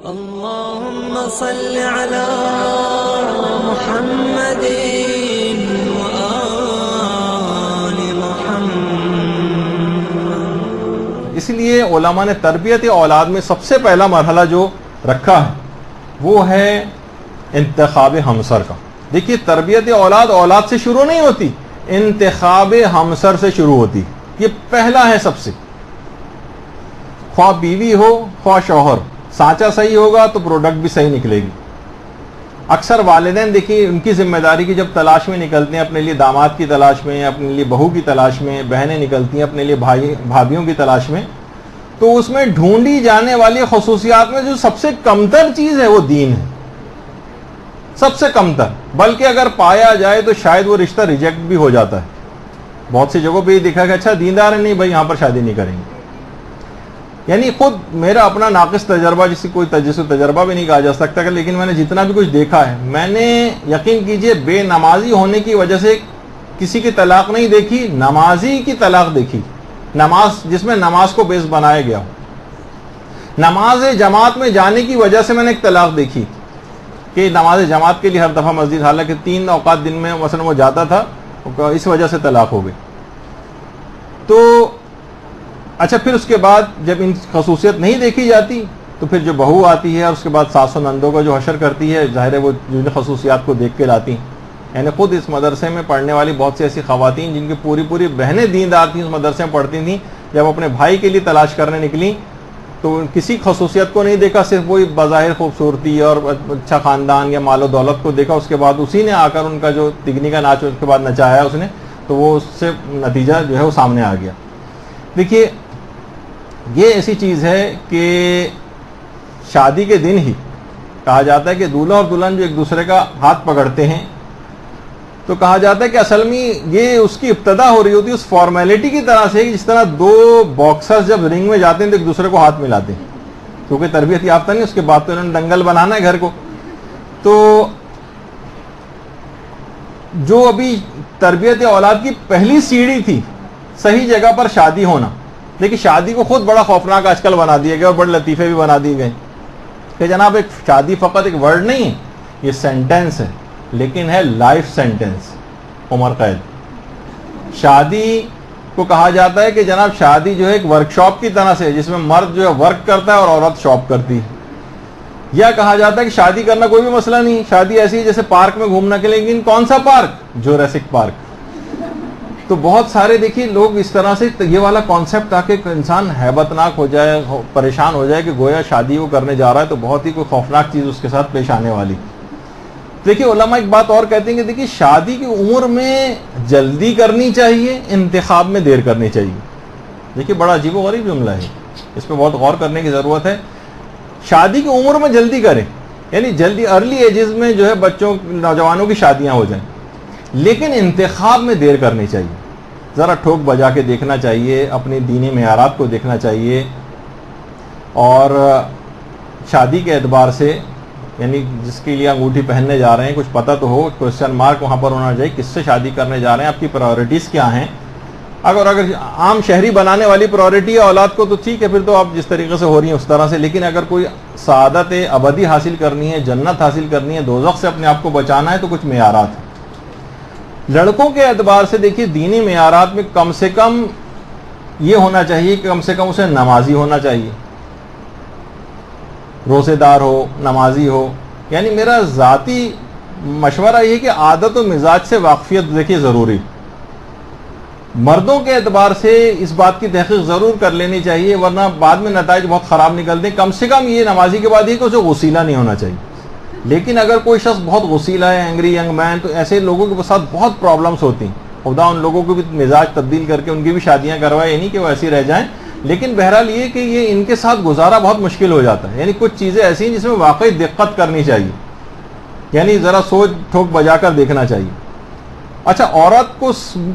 اللهم صل على محمد وآل محمد. اس لیے علماء نے تربیت اولاد میں سب سے پہلا مرحلہ جو رکھا ہے وہ ہے انتخاب ہمسر کا. دیکھیے تربیت اولاد سے شروع نہیں ہوتی، انتخاب ہمسر سے شروع ہوتی. یہ پہلا ہے سب سے. خواہ بیوی ہو خواہ شوہر، سانچہ صحیح ہوگا تو پروڈکٹ بھی صحیح نکلے گی. اکثر والدین دیکھیے ان کی ذمہ داری کی جب تلاش میں نکلتے ہیں، اپنے لیے داماد کی تلاش میں، اپنے لیے بہو کی تلاش میں، بہنیں نکلتی ہیں اپنے لیے بھابھیوں کی تلاش میں، تو اس میں ڈھونڈی جانے والی خصوصیات میں جو سب سے کمتر چیز ہے وہ دین ہے. سب سے کمتر. بلکہ اگر پایا جائے تو شاید وہ رشتہ ریجیکٹ بھی ہو جاتا ہے. بہت سی جگہوں پہ یہ دیکھا کہ اچھا دیندار ہے، نہیں بھائی یہاں پر شادی نہیں کریں گے. یعنی خود میرا اپنا ناقص تجربہ، جس کو تجربہ بھی نہیں کہا جا سکتا، لیکن میں نے جتنا بھی کچھ دیکھا ہے، میں نے یقین کیجئے بے نمازی ہونے کی وجہ سے کسی کی طلاق نہیں دیکھی، نمازی کی طلاق دیکھی. نماز جس میں نماز کو بیس بنایا گیا ہو. نماز جماعت میں جانے کی وجہ سے میں نے ایک طلاق دیکھی کہ نماز جماعت کے لیے ہر دفعہ مسجد، حالانکہ 3 اوقات دن میں مثلا وہ جاتا تھا، اس وجہ سے طلاق ہو گئی. تو اچھا پھر اس کے بعد جب ان خصوصیت نہیں دیکھی جاتی تو پھر جو بہو آتی ہے اور اس کے بعد ساس و نندوں کو جو حشر کرتی ہے، ظاہر ہے وہ جن خصوصیات کو دیکھ کے لاتی ہیں. یعنی خود اس مدرسے میں پڑھنے والی بہت سی ایسی خواتین جن کی پوری بہنیں دیندار تھیں، اس مدرسے میں پڑھتی تھیں، جب اپنے بھائی کے لیے تلاش کرنے نکلیں تو کسی خصوصیت کو نہیں دیکھا، صرف وہی بظاہر خوبصورتی اور اچھا خاندان یا مال و دولت کو دیکھا. اس کے بعد اسی نے آ کر ان کا جو تگنی کا ناچ اس کے بعد نچایا اس نے، تو وہ اس سے نتیجہ جو ہے وہ سامنے آ گیا. دیکھیے یہ ایسی چیز ہے کہ شادی کے دن ہی کہا جاتا ہے کہ دولہا اور دلہن جو ایک دوسرے کا ہاتھ پکڑتے ہیں، تو کہا جاتا ہے کہ اصل میں یہ اس کی ابتدا ہو رہی ہوتی ہے اس فارمیلٹی کی طرح سے، جس طرح 2 باکسرز جب رنگ میں جاتے ہیں تو ایک دوسرے کو ہاتھ ملاتے ہیں، کیونکہ تربیت یافتہ نہیں. اس کے بعد تو انہوں نے دنگل بنانا ہے گھر کو. تو جو ابھی تربیت اولاد کی پہلی سیڑھی تھی صحیح جگہ پر شادی ہونا. دیکھیے شادی کو خود بڑا خوفناک آج کل بنا دیا گیا اور بڑے لطیفے بھی بنا دیے گئے کہ جناب ایک شادی فقط ایک ورڈ نہیں ہے، یہ سینٹینس ہے، لیکن ہے لائف سینٹینس، عمر قید. شادی کو کہا جاتا ہے کہ جناب شادی جو ہے ایک ورک شاپ کی طرح سے، جس میں مرد جو ہے ورک کرتا ہے اور عورت شاپ کرتی ہے. یا کہا جاتا ہے کہ شادی کرنا کوئی بھی مسئلہ نہیں، شادی ایسی ہے جیسے پارک میں گھومنا کے لیے. لیکن کون سا پارک؟ Jurassic park. تو بہت سارے دیکھیے لوگ اس طرح سے یہ والا کانسیپٹ تاکہ انسان ہیبت ناک ہو جائے، پریشان ہو جائے کہ گویا شادی وہ کرنے جا رہا ہے تو بہت ہی کوئی خوفناک چیز اس کے ساتھ پیش آنے والی. دیکھیے علماء ایک بات اور کہتے ہیں کہ دیکھیے شادی کی عمر میں جلدی کرنی چاہیے، انتخاب میں دیر کرنی چاہیے. دیکھیے بڑا عجیب و غریب جملہ ہے، اس پہ بہت غور کرنے کی ضرورت ہے. شادی کی عمر میں جلدی کریں، یعنی جلدی ارلی ایجز میں جو ہے بچوں نوجوانوں کی شادیاں ہو جائیں، لیکن انتخاب میں دیر کرنی چاہیے. ذرا ٹھوک بجا کے دیکھنا چاہیے، اپنی دینی معیارات کو دیکھنا چاہیے، اور شادی کے اعتبار سے یعنی جس کے لیے انگوٹھی پہننے جا رہے ہیں کچھ پتہ تو ہو، کوشچن مارک وہاں پر ہونا چاہیے، کس سے شادی کرنے جا رہے ہیں، آپ کی پرائورٹیز کیا ہیں. اگر عام شہری بنانے والی پرائورٹی ہے اولاد کو تو ٹھیک ہے، پھر تو آپ جس طریقے سے ہو رہی ہیں اس طرح سے. لیکن اگر کوئی سعادت ابدی حاصل کرنی ہے، جنت حاصل کرنی ہے، دوزخ سے اپنے آپ کو بچانا ہے، تو کچھ معیارات ہیں. لڑکوں کے اعتبار سے دیکھیے دینی معیارات میں کم سے کم یہ ہونا چاہیے کہ کم سے کم اسے نمازی ہونا چاہیے، روزے دار ہو، نمازی ہو. یعنی میرا ذاتی مشورہ یہ کہ عادت و مزاج سے واقفیت دیکھیے ضروری. مردوں کے اعتبار سے اس بات کی تحقیق ضرور کر لینی چاہیے، ورنہ بعد میں نتائج بہت خراب نکلتے ہیں. کم سے کم یہ نمازی کے بعد یہ کہ اسے غسیلہ نہیں ہونا چاہیے. لیکن اگر کوئی شخص بہت غسیلہ ہے، اینگری ینگ مین، تو ایسے لوگوں کے ساتھ بہت پرابلمس ہوتی ہیں. خدا ان لوگوں کو بھی مزاج تبدیل کر کے ان کی بھی شادیاں کروائے، یہ نہیں کہ وہ ایسی رہ جائیں. لیکن بہرحال یہ کہ یہ ان کے ساتھ گزارا بہت مشکل ہو جاتا ہے. یعنی کچھ چیزیں ایسی ہیں جس میں واقعی دقت کرنی چاہیے، یعنی ذرا سوچ ٹھوک بجا کر دیکھنا چاہیے. اچھا عورت کو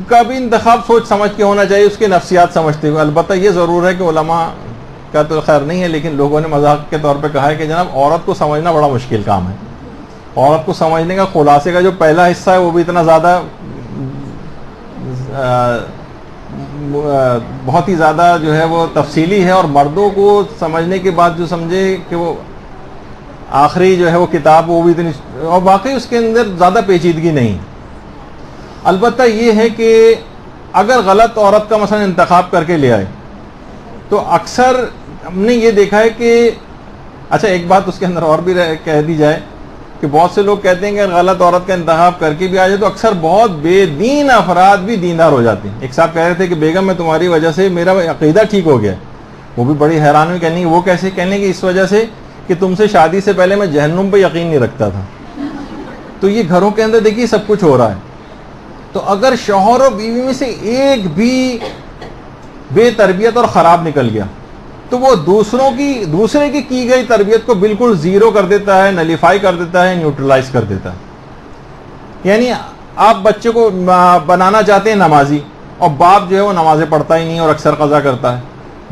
کا بھی انتخاب سوچ سمجھ کے ہونا چاہیے، اس کی نفسیات سمجھتے ہوئے. البتہ یہ ضرور ہے کہ علماء کا تو خیر نہیں ہے، لیکن لوگوں نے مذاق کے طور پہ کہا ہے کہ جناب عورت کو سمجھنا بڑا مشکل کام ہے. عورت کو سمجھنے کا خلاصے کا جو پہلا حصہ ہے وہ بھی اتنا زیادہ بہت ہی زیادہ جو ہے وہ تفصیلی ہے، اور مردوں کو سمجھنے کے بعد جو سمجھے کہ وہ آخری جو ہے وہ کتاب وہ بھی اتنی، اور واقعی اس کے اندر زیادہ پیچیدگی نہیں. البتہ یہ ہے کہ اگر غلط عورت کا مثلا انتخاب کر کے لے آئے تو اکثر ہم نے یہ دیکھا ہے کہ اچھا ایک بات اس کے اندر اور بھی کہہ دی جائے کہ بہت سے لوگ کہتے ہیں کہ اگر غلط عورت کا انتخاب کر کے بھی آ جائے تو اکثر بہت بے دین افراد بھی دیندار ہو جاتے ہیں. ایک صاحب کہہ رہے تھے کہ بیگم میں تمہاری وجہ سے میرا عقیدہ ٹھیک ہو گیا. وہ بھی بڑی حیران ہوئی، کہنے وہ کیسے؟ کہنے کہ اس وجہ سے کہ تم سے شادی سے پہلے میں جہنم پہ یقین نہیں رکھتا تھا. تو یہ گھروں کے اندر دیکھیے سب کچھ ہو رہا ہے. تو اگر شوہر اور بیوی میں سے ایک بھی بے تربیت اور خراب نکل گیا تو وہ دوسرے کی گئی تربیت کو بالکل زیرو کر دیتا ہے، نلیفائی کر دیتا ہے، نیوٹرلائز کر دیتا ہے. یعنی آپ بچے کو بنانا چاہتے ہیں نمازی اور باپ جو ہے وہ نمازیں پڑھتا ہی نہیں اور اکثر قضا کرتا ہے.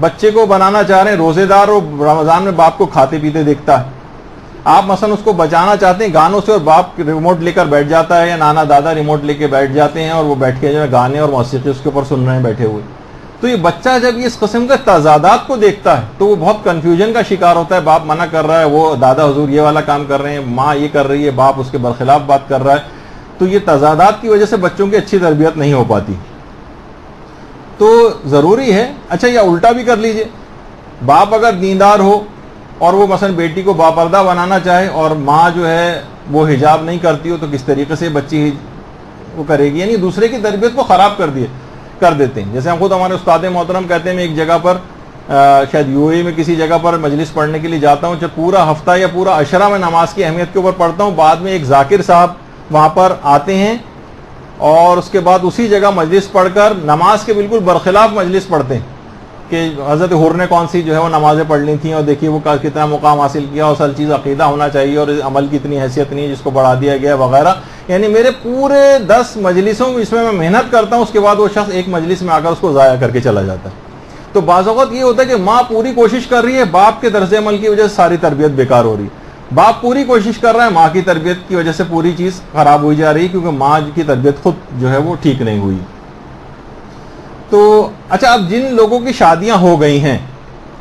بچے کو بنانا چاہ رہے ہیں روزے دار اور رمضان میں باپ کو کھاتے پیتے دیکھتا ہے. آپ مثلا اس کو بچانا چاہتے ہیں گانوں سے اور باپ ریموٹ لے کر بیٹھ جاتا ہے یا نانا دادا ریموٹ لے کے بیٹھ جاتے ہیں اور وہ بیٹھ کے جو ہے گانے اور موسیقی اس کے اوپر سن رہے ہیں بیٹھے ہوئے. تو یہ بچہ جب اس قسم کے تضادات کو دیکھتا ہے تو وہ بہت کنفیوژن کا شکار ہوتا ہے. باپ منع کر رہا ہے، وہ دادا حضور یہ والا کام کر رہے ہیں، ماں یہ کر رہی ہے، باپ اس کے برخلاف بات کر رہا ہے. تو یہ تضادات کی وجہ سے بچوں کی اچھی تربیت نہیں ہو پاتی. تو ضروری ہے. اچھا یا الٹا بھی کر لیجئے، باپ اگر دیندار ہو اور وہ مثلا بیٹی کو باپردہ بنانا چاہے اور ماں جو ہے وہ حجاب نہیں کرتی ہو تو کس طریقے سے بچی وہ کرے گی؟ یعنی دوسرے کی تربیت کو خراب کر دیتے ہیں. جیسے ہم خود ہمارے استاد محترم کہتے ہیں، میں ایک جگہ پر شاید یو اے میں کسی جگہ پر مجلس پڑھنے کے لیے جاتا ہوں، جب پورا ہفتہ یا پورا عشرہ میں نماز کی اہمیت کے اوپر پڑھتا ہوں، بعد میں ایک ذاکر صاحب وہاں پر آتے ہیں اور اس کے بعد اسی جگہ مجلس پڑھ کر نماز کے بالکل برخلاف مجلس پڑھتے ہیں کہ حضرت حر نے کون سی جو ہے وہ نمازیں پڑھنی تھیں اور دیکھیے وہ کتنا مقام حاصل کیا، اور اصل چیز عقیدہ ہونا چاہیے اور عمل کی اتنی حیثیت نہیں ہے جس کو بڑھا دیا گیا وغیرہ. یعنی میرے پورے 10 مجلسوں میں اس میں محنت کرتا ہوں، اس کے بعد وہ شخص ایک مجلس میں آ کر اس کو ضائع کر کے چلا جاتا ہے. تو بعض اوقات یہ ہوتا ہے کہ ماں پوری کوشش کر رہی ہے، باپ کے طرز عمل کی وجہ سے ساری تربیت بیکار ہو رہی ہے. باپ پوری کوشش کر رہا ہے، ماں کی تربیت کی وجہ سے پوری چیز خراب ہوئی جا رہی ہے کیونکہ ماں کی تربیت خود جو ہے وہ ٹھیک نہیں ہوئی. تو اچھا اب جن لوگوں کی شادیاں ہو گئی ہیں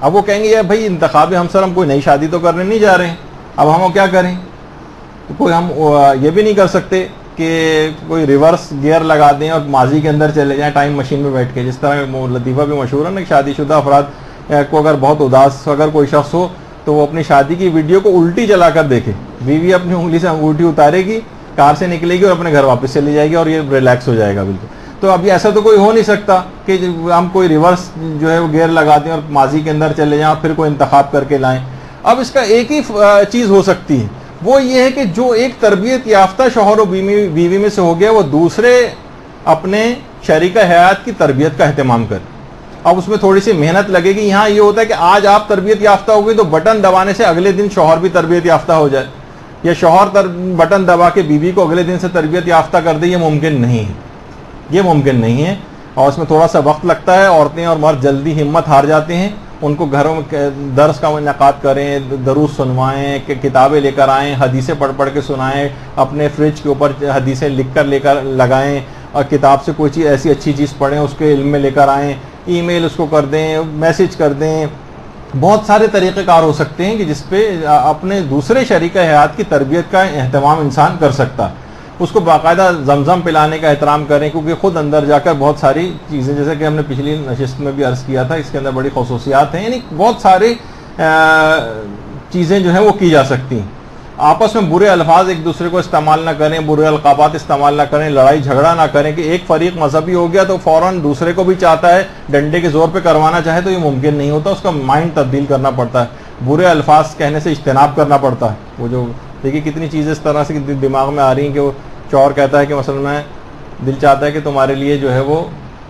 اب وہ کہیں گے یار بھائی انتخاب ہمسر ہم کوئی نئی شادی تو کرنے نہیں جا رہے ہیں، اب ہم کیا کریں؟ تو کوئی ہم یہ بھی نہیں کر سکتے کہ کوئی ریورس گیئر لگا دیں اور ماضی کے اندر چلے جائیں ٹائم مشین میں بیٹھ کے. جس طرح لطیفہ بھی مشہور ہے نا کہ شادی شدہ افراد کو اگر بہت اداس اگر کوئی شخص ہو تو وہ اپنی شادی کی ویڈیو کو الٹی چلا کر دیکھے. بیوی اپنی انگلی سے انگوٹھی اتارے گی، کار سے نکلے گی اور اپنے گھر واپس چلی جائے گی اور یہ ریلیکس ہو جائے گا بالکل. تو ابھی ایسا تو کوئی ہو نہیں سکتا کہ ہم کوئی ریورس جو ہے وہ گیئر لگا دیں اور ماضی کے اندر چلے جائیں اور پھر کوئی انتخاب کر کے لائیں. اب اس کا ایک ہی چیز ہو سکتی ہے، وہ یہ ہے کہ جو ایک تربیت یافتہ شوہر و بیوی میں سے ہو گیا وہ دوسرے اپنے شریک حیات کی تربیت کا اہتمام کرے. اب اس میں تھوڑی سی محنت لگے گی. یہاں یہ ہوتا ہے کہ آج آپ تربیت یافتہ ہو گئی تو بٹن دبانے سے اگلے دن شوہر بھی تربیت یافتہ ہو جائے، یا شوہر بٹن دبا کے بیوی کو اگلے دن سے تربیت یافتہ کر دے. یہ ممکن نہیں ہے، یہ ممکن نہیں ہے اور اس میں تھوڑا سا وقت لگتا ہے. عورتیں اور مرد جلدی ہمت ہار جاتے ہیں. ان کو گھروں میں درس کا انعقاد کریں، دروس سنوائیں، کتابیں لے کر آئیں، حدیثیں پڑھ پڑھ کے سنائیں، اپنے فریج کے اوپر حدیثیں لکھ کر لے کر لگائیں اور کتاب سے کوئی چیز ایسی اچھی چیز پڑھیں اس کے علم میں لے کر آئیں، ای میل اس کو کر دیں، میسج کر دیں. بہت سارے طریقہ کار ہو سکتے ہیں کہ جس پہ اپنے دوسرے شریک حیات کی تربیت کا اہتمام انسان کر سکتا ہے. اس کو باقاعدہ زمزم پلانے کا احترام کریں کیونکہ خود اندر جا کر بہت ساری چیزیں، جیسے کہ ہم نے پچھلی نشست میں بھی عرض کیا تھا، اس کے اندر بڑی خصوصیات ہیں. یعنی بہت سارے چیزیں جو ہیں وہ کی جا سکتی ہیں. آپس میں برے الفاظ ایک دوسرے کو استعمال نہ کریں، برے القابات استعمال نہ کریں، لڑائی جھگڑا نہ کریں کہ ایک فریق مذہبی ہو گیا تو فوراً دوسرے کو بھی چاہتا ہے ڈنڈے کے زور پہ کروانا چاہے تو یہ ممکن نہیں ہوتا. اس کا مائنڈ تبدیل کرنا پڑتا ہے، برے الفاظ کہنے سے اجتناب کرنا پڑتا ہے. وہ جو دیکھیے کتنی چیزیں اس طرح سے دماغ میں آ رہی ہیں کہ وہ چور کہتا ہے کہ مثلا میں دل چاہتا ہے کہ تمہارے لیے جو ہے وہ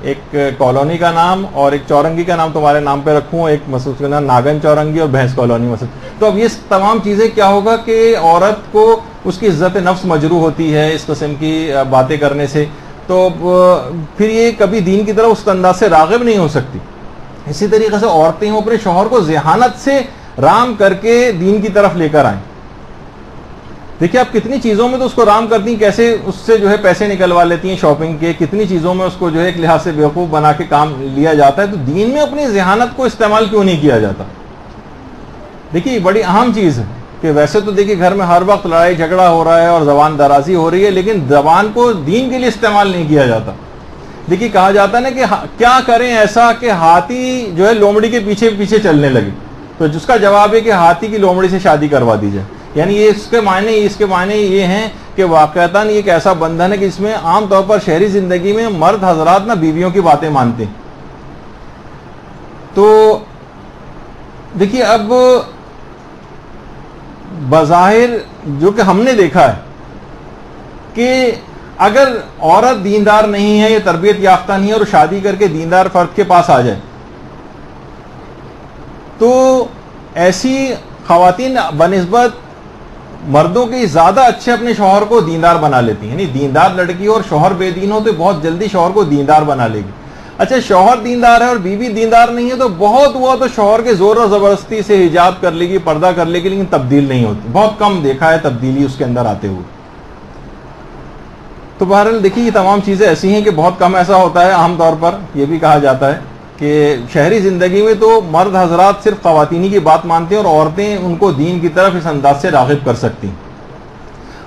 ایک کالونی کا نام اور ایک چورنگی کا نام تمہارے نام پہ رکھوں، ایک مثلا اس کا نام ناگن چورنگی اور بھینس کالونی مثلا. تو اب یہ تمام چیزیں کیا ہوگا کہ عورت کو اس کی عزت نفس مجروح ہوتی ہے اس قسم کی باتیں کرنے سے، تو پھر یہ کبھی دین کی طرف اس انداز سے راغب نہیں ہو سکتی. اسی طریقے سے عورتیں اپنے شوہر کو ذہانت سے رام کر کے دین کی طرف لے کر آئیں. دیکھیے آپ کتنی چیزوں میں تو اس کو رام کرتی ہیں، کیسے اس سے جو ہے پیسے نکلوا لیتی ہیں شاپنگ کے، کتنی چیزوں میں اس کو جو ہے ایک لحاظ سے بیوقوف بنا کے کام لیا جاتا ہے. تو دین میں اپنی ذہانت کو استعمال کیوں نہیں کیا جاتا؟ دیکھیے بڑی اہم چیز ہے. کہ ویسے تو دیکھیے گھر میں ہر وقت لڑائی جھگڑا ہو رہا ہے اور زبان درازی ہو رہی ہے، لیکن زبان کو دین کے لیے استعمال نہیں کیا جاتا. دیکھیے کہا جاتا ہے نا کہ کیا کریں ایسا کہ ہاتھی جو ہے لومڑی کے پیچھے پیچھے چلنے لگے، تو جس کا جواب ہے کہ ہاتھی کی لومڑی سے شادی کروا دی جائے. یعنی یہ اس کے معنی یہ ہیں کہ واقعتاً یہ ایک ایسا بندھن ہے کہ اس میں عام طور پر شہری زندگی میں مرد حضرات نہ بیویوں کی باتیں مانتے ہیں. تو دیکھیے اب بظاہر جو کہ ہم نے دیکھا ہے کہ اگر عورت دیندار نہیں ہے یا تربیت یافتہ نہیں ہے اور شادی کر کے دیندار فرد کے پاس آ جائے تو ایسی خواتین بنسبت مردوں کے زیادہ اچھے اپنے شوہر کو دیندار بنا لیتی ہیں. یعنی دیندار لڑکی اور شوہر بے دین ہو تو بہت جلدی شوہر کو دیندار بنا لے گی. اچھا شوہر دیندار ہے اور بیوی دیندار نہیں ہے تو بہت ہوا تو شوہر کے زور و زبردستی سے حجاب کر لے گی، پردہ کر لے گی، لیکن تبدیل نہیں ہوتی. بہت کم دیکھا ہے تبدیلی اس کے اندر آتے ہوئے. تو بہرحال دیکھیے یہ تمام چیزیں ایسی ہیں کہ بہت کم ایسا ہوتا ہے. عام طور پر یہ بھی کہا جاتا ہے کہ شہری زندگی میں تو مرد حضرات صرف خواتینی کی بات مانتے ہیں اور عورتیں ان کو دین کی طرف اس انداز سے راغب کر سکتی ہیں.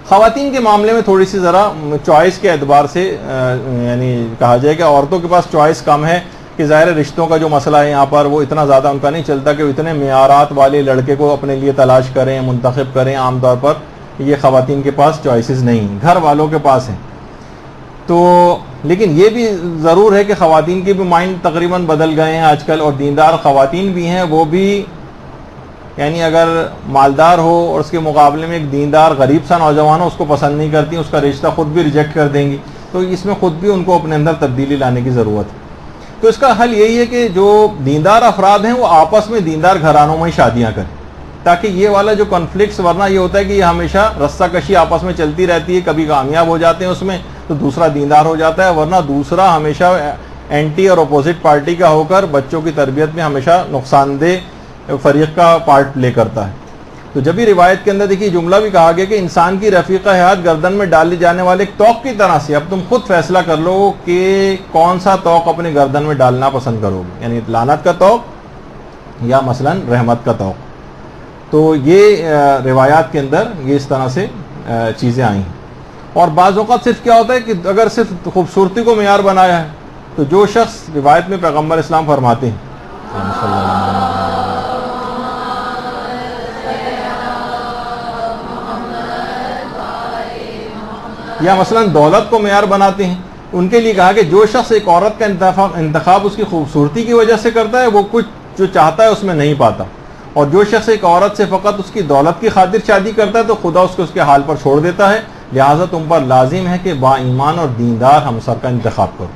خواتین کے معاملے میں تھوڑی سی ذرا چوائس کے اعتبار سے یعنی کہا جائے کہ عورتوں کے پاس چوائس کم ہے کہ ظاہر رشتوں کا جو مسئلہ ہے یہاں پر وہ اتنا زیادہ ان کا نہیں چلتا کہ وہ اتنے معیارات والے لڑکے کو اپنے لیے تلاش کریں، منتخب کریں. عام طور پر یہ خواتین کے پاس چوائسیز نہیں ہیں، گھر والوں کے پاس ہیں. تو لیکن یہ بھی ضرور ہے کہ خواتین کے بھی مائنڈ تقریباً بدل گئے ہیں آج کل، اور دیندار خواتین بھی ہیں وہ بھی یعنی اگر مالدار ہو اور اس کے مقابلے میں ایک دیندار غریب سا نوجوان ہو اس کو پسند نہیں کرتی، اس کا رشتہ خود بھی ریجیکٹ کر دیں گی. تو اس میں خود بھی ان کو اپنے اندر تبدیلی لانے کی ضرورت ہے. تو اس کا حل یہی ہے کہ جو دیندار افراد ہیں وہ آپس میں دیندار گھرانوں میں شادیاں کریں، تاکہ یہ والا جو کنفلکٹس، ورنہ یہ ہوتا ہے کہ یہ ہمیشہ رسہ کشی آپس میں چلتی رہتی ہے. کبھی کامیاب ہو جاتے ہیں اس میں تو دوسرا دیندار ہو جاتا ہے، ورنہ دوسرا ہمیشہ اینٹی اور اپوزٹ پارٹی کا ہو کر بچوں کی تربیت میں ہمیشہ نقصان دہ فریق کا پارٹ پلے کرتا ہے. تو جب بھی روایت کے اندر دیکھیے جملہ بھی کہا گیا کہ انسان کی رفیقہ حیات گردن میں ڈالی جانے والے ایک توق کی طرح سے، اب تم خود فیصلہ کر لو کہ کون سا توق اپنے گردن میں ڈالنا پسند کرو گے، یعنی لعنت کا توق یا مثلا رحمت کا توق. تو یہ روایات کے اندر یہ اس طرح سے چیزیں آئی ہیں. اور بعض اوقات صرف کیا ہوتا ہے کہ اگر صرف خوبصورتی کو معیار بنایا ہے تو جو شخص روایت میں پیغمبر اسلام فرماتے ہیں یا مثلا دولت کو معیار بناتے ہیں، ان کے لیے کہا کہ جو شخص ایک عورت کا انتخاب اس کی خوبصورتی کی وجہ سے کرتا ہے وہ کچھ جو چاہتا ہے اس میں نہیں پاتا، اور جو شخص ایک عورت سے فقط اس کی دولت کی خاطر شادی کرتا ہے تو خدا اس کو اس کے حال پر چھوڑ دیتا ہے. لہٰذا تم پر لازم ہے کہ با ایمان اور دیندار ہمسر کا انتخاب کرو.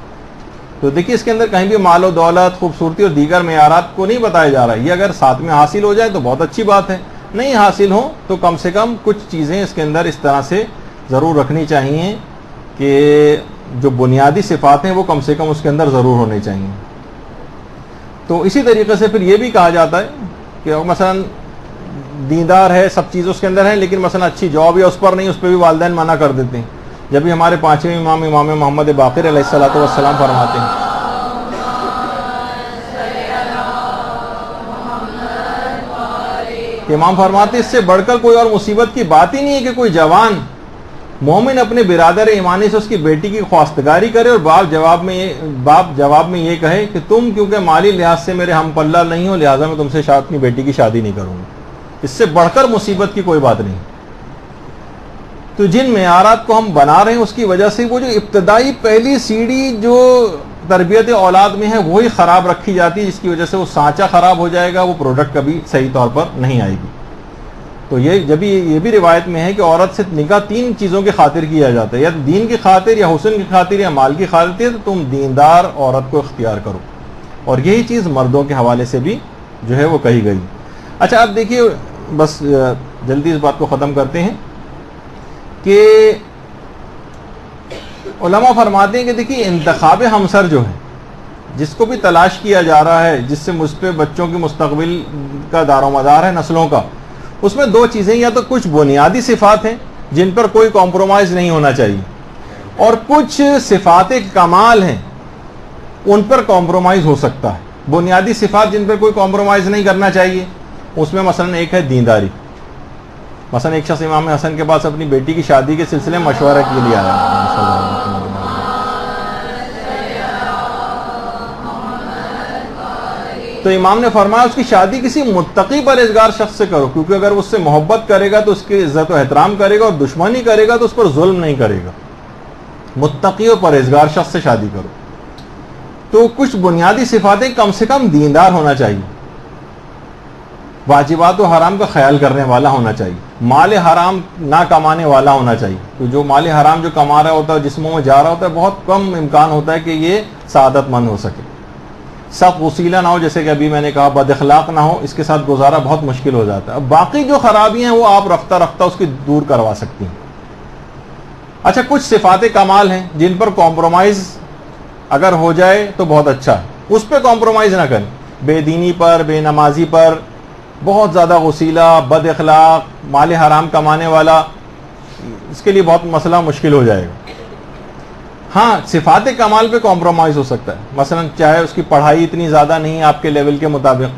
تو دیکھیے اس کے اندر کہیں بھی مال و دولت، خوبصورتی اور دیگر معیارات کو نہیں بتایا جا رہا ہے. یہ اگر ساتھ میں حاصل ہو جائے تو بہت اچھی بات ہے، نہیں حاصل ہو تو کم سے کم کچھ چیزیں اس کے اندر اس طرح سے ضرور رکھنی چاہیے کہ جو بنیادی صفات ہیں وہ کم سے کم اس کے اندر ضرور ہونے چاہیے. تو اسی طریقے سے پھر یہ بھی کہا جاتا ہے کہ مثلا دیندار ہے، سب چیز اس کے اندر ہے، لیکن مثلا اچھی جاب یا اس پر نہیں، اس پہ بھی والدین منع کر دیتے ہیں. جب بھی ہمارے پانچویں امام محمد باقر علیہ الصلوۃ والسلام فرماتے ہیں کہ امام فرماتے اس سے بڑھ کر کوئی اور مصیبت کی بات ہی نہیں ہے کہ کوئی جوان مومن اپنے برادر ایمانی سے اس کی بیٹی کی خواستگاری کرے اور باپ جواب میں یہ کہے کہ تم کیونکہ مالی لحاظ سے میرے ہم پلہ نہیں ہو لہٰذا میں تم سے اپنی بیٹی کی شادی نہیں کروں گا. اس سے بڑھ کر مصیبت کی کوئی بات نہیں. تو جن معیارات کو ہم بنا رہے ہیں اس کی وجہ سے وہ جو ابتدائی پہلی سیڑھی جو تربیت اولاد میں ہے وہی خراب رکھی جاتی ہے، جس کی وجہ سے وہ سانچہ خراب ہو جائے گا، وہ پروڈکٹ کبھی صحیح طور پر نہیں آئے گی. تو یہ بھی روایت میں ہے کہ عورت سے نکاح 3 چیزوں کی خاطر کیا جاتا ہے، یا دین کی خاطر یا حسن کی خاطر یا مال کی خاطر. تو تم دیندار عورت کو اختیار کرو، اور یہی چیز مردوں کے حوالے سے بھی جو ہے وہ کہی گئی. اچھا اب دیکھیے بس جلدی اس بات کو ختم کرتے ہیں کہ علماء فرماتے ہیں کہ دیکھیے انتخاب ہمسر جو ہے جس کو بھی تلاش کیا جا رہا ہے، جس سے مجھ پہ بچوں کی مستقبل کا دار و مدار ہے نسلوں کا، اس میں 2 چیزیں، یا تو کچھ بنیادی صفات ہیں جن پر کوئی کمپرومائز نہیں ہونا چاہیے، اور کچھ صفات کمال ہیں ان پر کمپرومائز ہو سکتا ہے. بنیادی صفات جن پر کوئی کمپرومائز نہیں کرنا چاہیے اس میں مثلا ایک ہے دینداری. مثلا ایک شخص امام حسن کے پاس اپنی بیٹی کی شادی کے سلسلے میں مشورہ کے لیے آیا، تو امام نے فرمایا اس کی شادی کسی متقی پرہیزگار شخص سے کرو، کیونکہ اگر اس سے محبت کرے گا تو اس کی عزت و احترام کرے گا، اور دشمنی کرے گا تو اس پر ظلم نہیں کرے گا. متقی اور پرہیزگار شخص سے شادی کرو. تو کچھ بنیادی صفاتیں، کم سے کم دیندار ہونا چاہیے، واجبات و حرام کا خیال کرنے والا ہونا چاہیے، مال حرام نہ کمانے والا ہونا چاہیے. تو جو مال حرام جو کما رہا ہوتا ہے، جسموں میں جا رہا ہوتا ہے، بہت کم امکان ہوتا ہے کہ یہ سعادت مند ہو سکے. سخت وسیلہ نہ ہو، جیسے کہ ابھی میں نے کہا، بد اخلاق نہ ہو، اس کے ساتھ گزارا بہت مشکل ہو جاتا ہے. اب باقی جو خرابیاں ہیں وہ آپ رفتہ رفتہ اس کی دور کروا سکتی ہیں. اچھا، کچھ صفات کمال ہیں جن پر کمپرومائز اگر ہو جائے تو بہت اچھا ہے، اس پہ کمپرومائز نہ کریں. بے دینی پر، بے نمازی پر، بہت زیادہ وسیلہ، بد اخلاق، مال حرام کمانے والا، اس کے لیے بہت مسئلہ مشکل ہو جائے گا. ہاں، صفات کمال پہ کمپرومائز ہو سکتا ہے. مثلا چاہے اس کی پڑھائی اتنی زیادہ نہیں آپ کے لیول کے مطابق،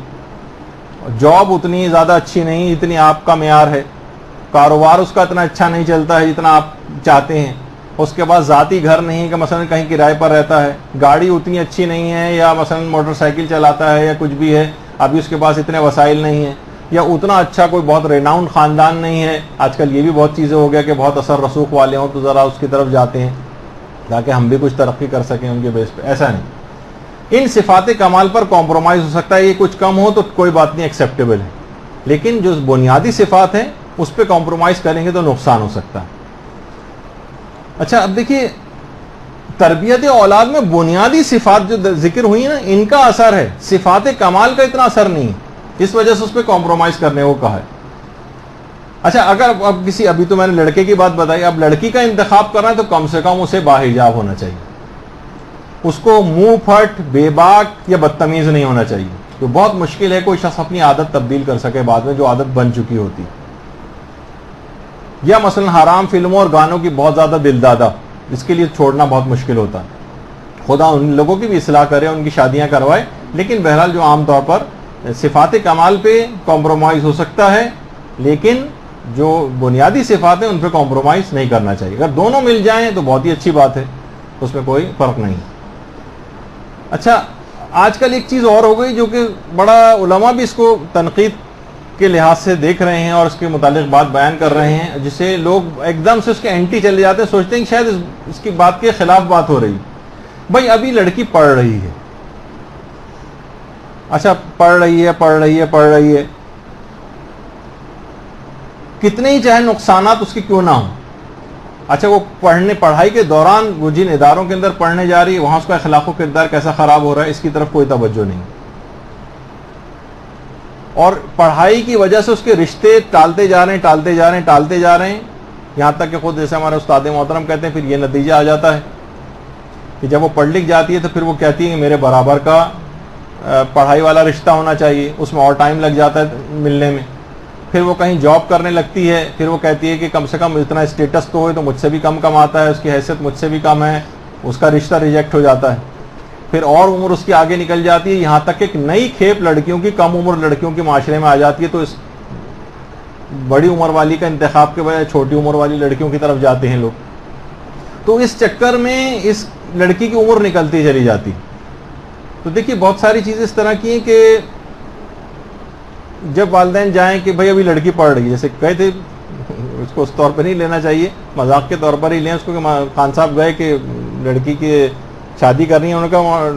جاب اتنی زیادہ اچھی نہیں جتنی آپ کا معیار ہے، کاروبار اس کا اتنا اچھا نہیں چلتا ہے جتنا آپ چاہتے ہیں، اس کے بعد ذاتی گھر نہیں کہ مثلا کہیں کرائے پر رہتا ہے، گاڑی اتنی اچھی نہیں ہے، یا مثلا موٹر سائیکل چلاتا ہے یا کچھ بھی ہے، ابھی اس کے پاس اتنے وسائل نہیں ہیں، یا اتنا اچھا کوئی بہت ریناؤنڈ خاندان نہیں ہے. آج کل یہ بھی بہت چیزیں ہو گیا کہ بہت اثر رسوخ والے ہوں تو ذرا اس کی طرف جاتے ہیں تاکہ ہم بھی کچھ ترقی کر سکیں ان کے بیس پہ. ایسا نہیں. ان صفات کمال پر کمپرومائز ہو سکتا ہے، یہ کچھ کم ہو تو کوئی بات نہیں، ایکسیپٹیبل ہے. لیکن جو بنیادی صفات ہیں اس پہ کمپرومائز کریں گے تو نقصان ہو سکتا ہے. اچھا، اب دیکھیے، تربیت اولاد میں بنیادی صفات جو ذکر ہوئی ہیں نا، ان کا اثر ہے، صفات کمال کا اتنا اثر نہیں ہے، اس وجہ سے اس پہ کمپرومائز کرنے کو کہا ہے. اچھا، اگر اب کسی، ابھی تو میں نے لڑکے کی بات بتائی، اب لڑکی کا انتخاب کرنا ہے تو کم سے کم اسے باحجاب ہونا چاہیے، اس کو منہ پھٹ، بے باک یا بدتمیز نہیں ہونا چاہیے. تو بہت مشکل ہے کوئی شخص اپنی عادت تبدیل کر سکے بعد میں، جو عادت بن چکی ہوتی. یا مثلا حرام فلموں اور گانوں کی بہت زیادہ دلدادہ، اس کے لیے چھوڑنا بہت مشکل ہوتا ہے. خدا ان لوگوں کی بھی اصلاح کرے، ان کی شادیاں کروائے. لیکن بہرحال جو عام طور پر صفات کمال پہ کمپرومائز ہو سکتا ہے، لیکن جو بنیادی صفات ہیں ان پہ کمپرومائز نہیں کرنا چاہیے. اگر دونوں مل جائیں تو بہت ہی اچھی بات ہے، اس میں کوئی فرق نہیں. اچھا، آج کل ایک چیز اور ہو گئی جو کہ بڑا علماء بھی اس کو تنقید کے لحاظ سے دیکھ رہے ہیں اور اس کے متعلق بات بیان کر رہے ہیں، جسے لوگ ایک دم سے اس کے اینٹی چلے جاتے ہیں، سوچتے ہیں کہ شاید اس کی بات کے خلاف بات ہو رہی. بھائی، ابھی لڑکی پڑھ رہی ہے، اچھا پڑھ رہی ہے، کتنے ہی چاہے نقصانات اس کی کیوں نہ ہوں. اچھا، وہ پڑھائی کے دوران وہ جن اداروں کے اندر پڑھنے جا رہی ہے، وہاں اس کا اخلاق و کردار کیسا خراب ہو رہا ہے، اس کی طرف کوئی توجہ نہیں. اور پڑھائی کی وجہ سے اس کے رشتے ٹالتے جا رہے ہیں، یہاں تک کہ خود جیسے ہمارے استاد محترم کہتے ہیں، پھر یہ نتیجہ آ جاتا ہے کہ جب وہ پڑھ لکھ جاتی ہے تو پھر وہ کہتی ہے کہ میرے برابر کا پڑھائی والا رشتہ ہونا چاہیے، اس میں اور ٹائم لگ جاتا ہے ملنے میں. پھر وہ کہیں جاب کرنے لگتی ہے، پھر وہ کہتی ہے کہ کم سے کم اتنا اسٹیٹس تو ہوئے، تو مجھ سے بھی کم کماتا ہے، اس کی حیثیت مجھ سے بھی کم ہے، اس کا رشتہ ریجیکٹ ہو جاتا ہے. پھر اور عمر اس کی آگے نکل جاتی ہے، یہاں تک کہ ایک نئی کھیپ لڑکیوں کی، کم عمر لڑکیوں کے معاشرے میں آ جاتی ہے. تو اس بڑی عمر والی کا انتخاب کے بجائے چھوٹی عمر والی لڑکیوں کی طرف جاتے ہیں لوگ. تو اس چکر میں اس لڑکی کی عمر نکلتی چلی جاتی. تو دیکھیے، بہت ساری چیزیں اس طرح کی ہیں کہ جب والدین جائیں کہ بھائی ابھی لڑکی پڑھ رہی ہے، جیسے کہے تھے، اس کو اس طور پہ نہیں لینا چاہیے، مذاق کے طور پر ہی لیں اس کو، کہ خان صاحب گئے کہ لڑکی کی شادی کرنی ہے، انہوں نے کہا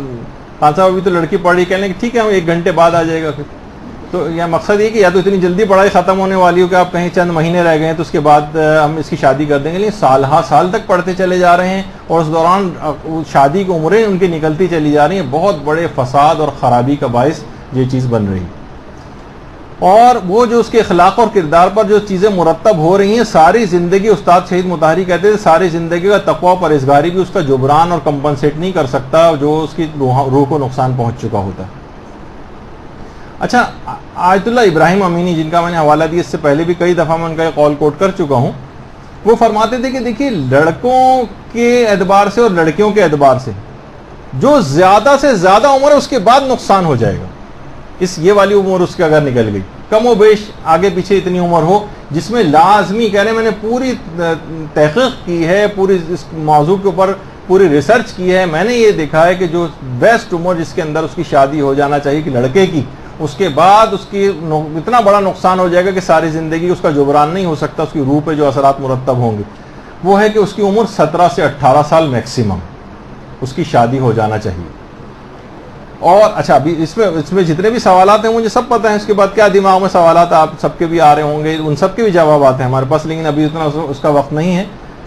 خان صاحب ابھی تو لڑکی پڑھ رہی، کہنے کہ ٹھیک ہے، ہم 1 گھنٹے بعد آ جائے گا. پھر تو یہ مقصد یہ کہ یا تو اتنی جلدی پڑھائی ختم ہونے والی ہو کہ آپ کہیں چند مہینے رہ گئے ہیں تو اس کے بعد ہم اس کی شادی کر دیں گے. لیکن سال ہا سال تک پڑھتے چلے جا رہے ہیں اور اس دوران شادی کی عمریں ان کی نکلتی چلی جا رہی ہیں. بہت بڑے فساد اور خرابی کا باعث یہ چیز بن رہی ہے. اور وہ جو اس کے اخلاق اور کردار پر جو چیزیں مرتب ہو رہی ہیں، ساری زندگی، استاد شہید مطہری کہتے تھے، ساری زندگی کا تقویٰ پرہیزگاری بھی اس کا جبران اور کمپنسیٹ نہیں کر سکتا جو اس کی روح کو نقصان پہنچ چکا ہوتا ہے. اچھا، آیت اللہ ابراہیم امینی، جن کا میں نے حوالہ دیا، اس سے پہلے بھی کئی دفعہ میں ان کا یہ قول کوٹ کر چکا ہوں، وہ فرماتے تھے کہ دیکھیے، لڑکوں کے اعتبار سے اور لڑکیوں کے اعتبار سے جو زیادہ سے زیادہ عمر ہے اس کے بعد نقصان ہو جائے گا. یہ والی عمر اس کی اگر نکل گئی، کم و بیش آگے پیچھے اتنی عمر ہو جس میں لازمی کہہ رہے ہیں، میں نے پوری تحقیق کی ہے، پوری اس موضوع کے اوپر پوری ریسرچ کی ہے، میں نے یہ دیکھا ہے کہ جو بیسٹ عمر جس کے اندر اس کی شادی ہو جانا چاہیے کہ لڑکے کی، اس کے بعد اس کی اتنا بڑا نقصان ہو جائے گا کہ ساری زندگی اس کا جبران نہیں ہو سکتا، اس کی روح پہ جو اثرات مرتب ہوں گے، وہ ہے کہ اس کی عمر 17 سے 18 سال میکسیمم اس کی شادی ہو جانا چاہیے۔ اور اچھا ابھی اس میں جتنے بھی سوالات ہیں مجھے سب پتہ ہیں، اس کے بعد کیا دماغ میں سوالات آپ سب کے بھی آ رہے ہوں گے، ان سب کے بھی جوابات ہیں ہمارے پاس، لیکن ابھی اتنا اس کا وقت نہیں ہے۔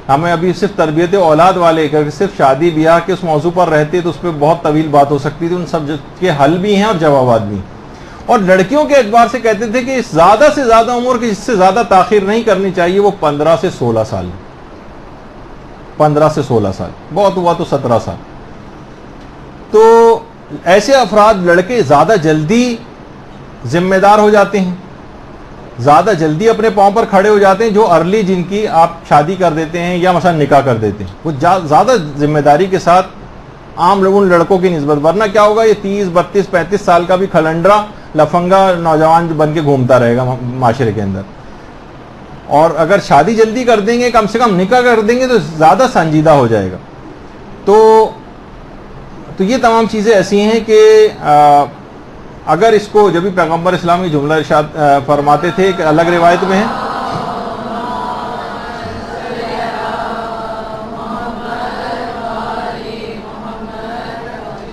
ہمیں ابھی صرف تربیت اولاد والے اگر صرف شادی بیاہ کے اس موضوع پر رہتے تو اس پہ بہت طویل بات ہو سکتی تھی، ان سب کے حل بھی ہیں اور جوابات بھی ہیں۔ اور لڑکیوں کے اعتبار سے کہتے تھے کہ زیادہ سے زیادہ عمر کی جس سے زیادہ تاخیر نہیں کرنی چاہیے وہ 15 سے 16 سال، 15 سے 16 سال، بہت ہوا تو 17 سال۔ تو ایسے افراد لڑکے زیادہ جلدی ذمہ دار ہو جاتے ہیں، زیادہ جلدی اپنے پاؤں پر کھڑے ہو جاتے ہیں، جو ارلی جن کی آپ شادی کر دیتے ہیں یا مثلا نکاح کر دیتے ہیں، وہ زیادہ ذمہ داری کے ساتھ عام لوگوں لڑکوں کی نسبت، ورنہ کیا ہوگا یہ 30 32 35 سال کا بھی کھلنڈرا لفنگا نوجوان بن کے گھومتا رہے گا معاشرے کے اندر۔ اور اگر شادی جلدی کر دیں گے، کم سے کم نکاح کر دیں گے تو زیادہ سنجیدہ ہو جائے گا۔ تو یہ تمام چیزیں ایسی ہیں کہ اگر اس کو جب بھی پیغمبر اسلام کی جملہ ارشاد فرماتے تھے کہ الگ روایت میں ہے،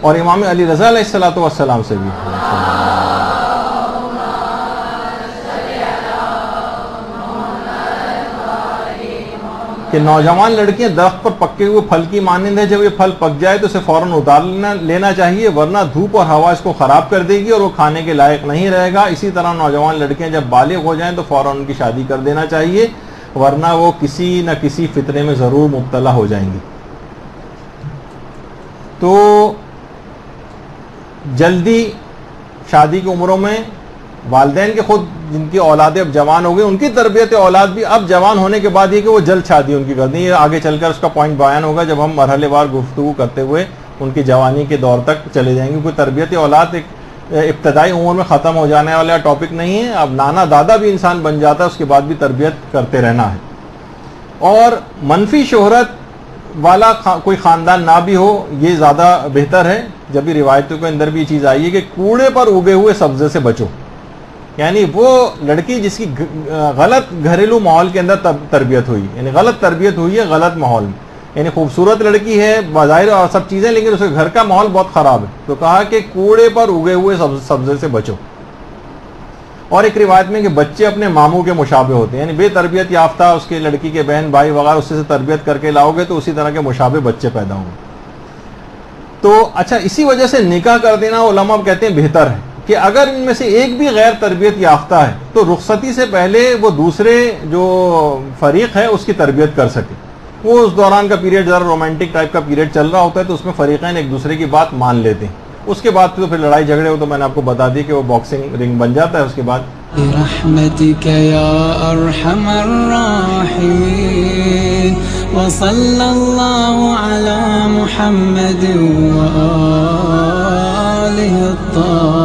اور امام علی رضا علیہ الصلوۃ والسلام سے بھی کہ نوجوان لڑکیاں درخت پر پکے ہوئے پھل کی مانند ہے، جب یہ پھل پک جائے تو اسے فوراً اتار لینا چاہیے، ورنہ دھوپ اور ہوا اس کو خراب کر دے گی اور وہ کھانے کے لائق نہیں رہے گا۔ اسی طرح نوجوان لڑکیاں جب بالغ ہو جائیں تو فوراً ان کی شادی کر دینا چاہیے، ورنہ وہ کسی نہ کسی فتنے میں ضرور مبتلا ہو جائیں گی۔ تو جلدی شادی کی عمروں میں والدین کے خود جن کی اولادیں اب جوان ہو گئی، ان کی تربیت اولاد بھی اب جوان ہونے کے بعد یہ کہ وہ جلد شادی ان کی کر دیں، یہ آگے چل کر اس کا پوائنٹ بیان ہوگا جب ہم مرحلے وار گفتگو کرتے ہوئے ان کی جوانی کے دور تک چلے جائیں گے۔ کوئی تربیت اولاد ایک ابتدائی عمر میں ختم ہو جانے والا ٹاپک نہیں ہے، اب نانا دادا بھی انسان بن جاتا ہے، اس کے بعد بھی تربیت کرتے رہنا ہے۔ اور منفی شہرت والا کوئی خاندان نہ بھی ہو یہ زیادہ بہتر ہے۔ جب بھی روایتوں کے اندر بھی یہ چیز آئی ہے کہ کوڑے پر اگے ہوئے سبزے سے بچو، یعنی وہ لڑکی جس کی غلط گھریلو ماحول کے اندر تربیت ہوئی، یعنی غلط تربیت ہوئی ہے غلط ماحول میں، یعنی خوبصورت لڑکی ہے بظاہر اور سب چیزیں، لیکن اس کے گھر کا ماحول بہت خراب ہے، تو کہا کہ کوڑے پر اگے ہوئے سبزے سے بچو۔ اور ایک روایت میں کہ بچے اپنے ماموں کے مشابہ ہوتے ہیں، یعنی بے تربیت یافتہ اس کے لڑکی کے بہن بھائی وغیرہ اس سے تربیت کر کے لاؤ گے تو اسی طرح کے مشابہ بچے پیدا ہوں گے۔ تو اچھا اسی وجہ سے نکاح کر دینا علماء کہتے ہیں بہتر ہے کہ اگر ان میں سے ایک بھی غیر تربیت یافتہ ہے تو رخصتی سے پہلے وہ دوسرے جو فریق ہے اس کی تربیت کر سکے۔ وہ اس دوران کا پیریڈ ذرا رومانٹک ٹائپ کا پیریڈ چل رہا ہوتا ہے تو اس میں فریقین ایک دوسرے کی بات مان لیتے ہیں، اس کے بعد تو پھر لڑائی جھگڑے ہو تو میں نے آپ کو بتا دی کہ وہ باکسنگ رنگ بن جاتا ہے۔ اس کے بعد برحمتك يا أرحم الراحمين وصلى الله على محمد وآله الطاهرين